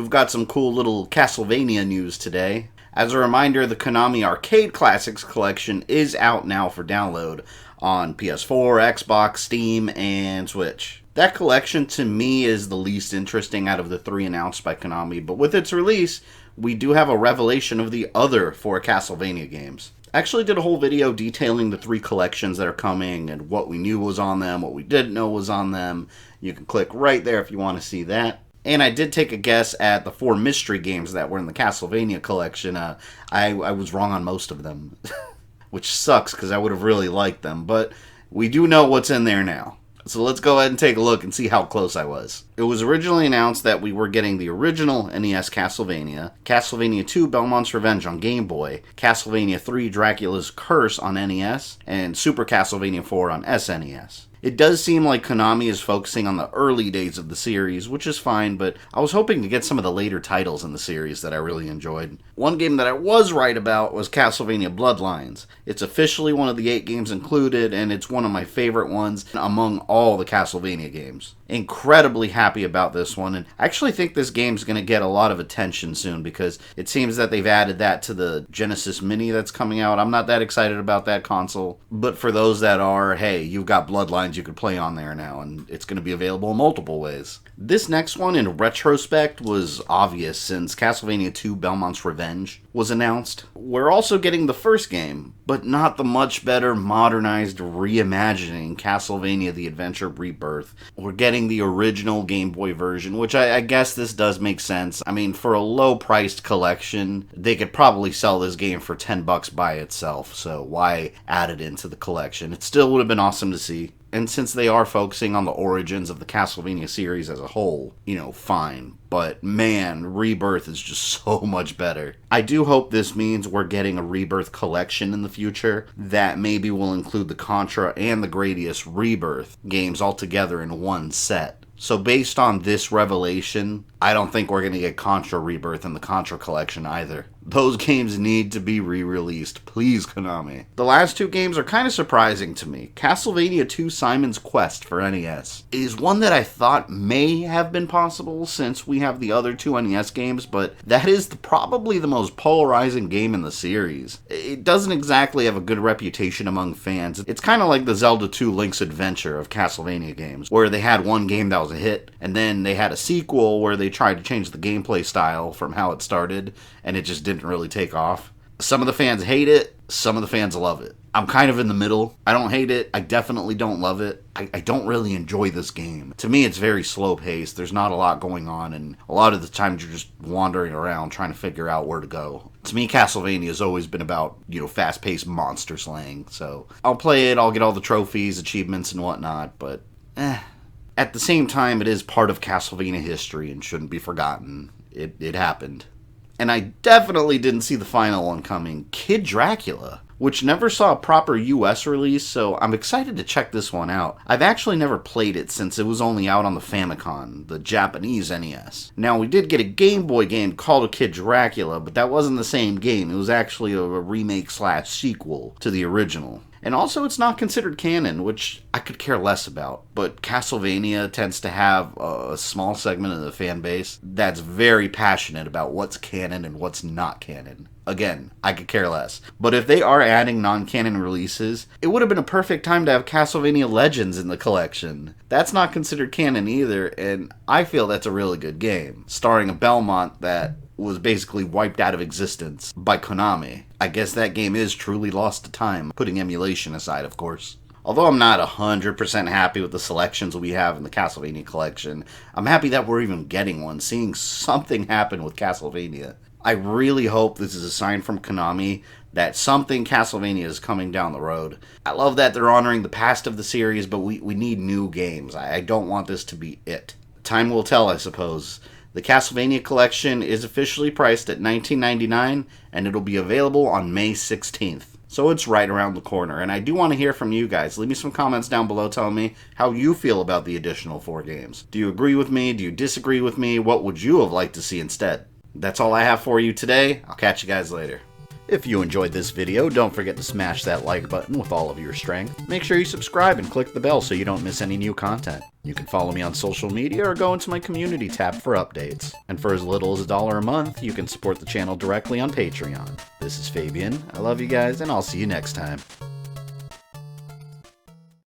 we've got some cool little Castlevania news today. As a reminder, the Konami Arcade Classics collection is out now for download on PS4, Xbox, Steam, and Switch. That collection to me is the least interesting out of the 3 announced by Konami, but with its release, we do have a revelation of the other 4 Castlevania games. I actually did a whole video detailing the 3 collections that are coming and what we knew was on them, what we didn't know was on them. You can click right there if you want to see that. And I did take a guess at the 4 mystery games that were in the Castlevania collection. I was wrong on most of them, which sucks because I would have really liked them. But we do know what's in there now. So let's go ahead and take a look and see how close I was. It was originally announced that we were getting the original NES Castlevania, Castlevania 2 Belmont's Revenge on Game Boy, Castlevania 3 Dracula's Curse on NES, and Super Castlevania 4 on SNES. It does seem like Konami is focusing on the early days of the series, which is fine, but I was hoping to get some of the later titles in the series that I really enjoyed. One game that I was right about was Castlevania Bloodlines. It's officially one of the 8 games included, and it's one of my favorite ones among all the Castlevania games. Incredibly happy about this one, and I actually think this game's going to get a lot of attention soon because it seems that they've added that to the Genesis Mini that's coming out. I'm not that excited about that console, but for those that are, hey, you've got Bloodlines you could play on there now, and it's going to be available in multiple ways. This next one, in retrospect, was obvious since Castlevania 2 Belmont's Revenge was announced. We're also getting the first game, but not the much better modernized reimagining Castlevania The Adventure Rebirth. We're getting the original Game Boy version, which I guess this does make sense. I mean, for a low-priced collection, they could probably sell this game for $10 by itself, so why add it into the collection? It still would have been awesome to see. And since they are focusing on the origins of the Castlevania series as a whole, fine. But man, Rebirth is just so much better. I do hope this means we're getting a Rebirth collection in the future that maybe will include the Contra and the Gradius Rebirth games all together in one set. So based on this revelation, I don't think we're going to get Contra Rebirth in the Contra collection either. Those games need to be re-released. Please, Konami. The last 2 games are kind of surprising to me. Castlevania 2 Simon's Quest for NES is one that I thought may have been possible since we have the other 2 NES games, but that is probably the most polarizing game in the series. It doesn't exactly have a good reputation among fans. It's kind of like the Zelda 2 Link's Adventure of Castlevania games, where they had one game that was a hit, and then they had a sequel where they tried to change the gameplay style from how it started, and it just didn't really take off. Some of the fans hate it, some of the fans love it. I'm kind of in the middle. I don't hate it, I definitely don't love it. I don't really enjoy this game. To me, it's very slow-paced, there's not a lot going on, and a lot of the times you're just wandering around trying to figure out where to go. To me, Castlevania has always been about, fast-paced monster slaying, so I'll play it, I'll get all the trophies, achievements, and whatnot, but At the same time, it is part of Castlevania history and shouldn't be forgotten. It happened. And I definitely didn't see the final one coming, Kid Dracula, which never saw a proper US release, so I'm excited to check this one out. I've actually never played it since it was only out on the Famicom, the Japanese NES. Now, we did get a Game Boy game called Kid Dracula, but that wasn't the same game. It was actually a remake/sequel to the original. And also, it's not considered canon, which I could care less about. But Castlevania tends to have a small segment of the fan base that's very passionate about what's canon and what's not canon. Again, I could care less. But if they are adding non-canon releases, it would have been a perfect time to have Castlevania Legends in the collection. That's not considered canon either, and I feel that's a really good game, starring a Belmont that was basically wiped out of existence by Konami. I guess that game is truly lost to time, putting emulation aside, of course. Although I'm not 100% happy with the selections we have in the Castlevania collection, I'm happy that we're even getting one, seeing something happen with Castlevania. I really hope this is a sign from Konami that something Castlevania is coming down the road. I love that they're honoring the past of the series, but we need new games. I don't want this to be it. Time will tell, I suppose. The Castlevania collection is officially priced at $19.99, and it'll be available on May 16th. So it's right around the corner, and I do want to hear from you guys. Leave me some comments down below telling me how you feel about the additional 4 games. Do you agree with me? Do you disagree with me? What would you have liked to see instead? That's all I have for you today. I'll catch you guys later. If you enjoyed this video, don't forget to smash that like button with all of your strength. Make sure you subscribe and click the bell so you don't miss any new content. You can follow me on social media or go into my community tab for updates. And for as little as $1 a month, you can support the channel directly on Patreon. This is Fabian, I love you guys, and I'll see you next time.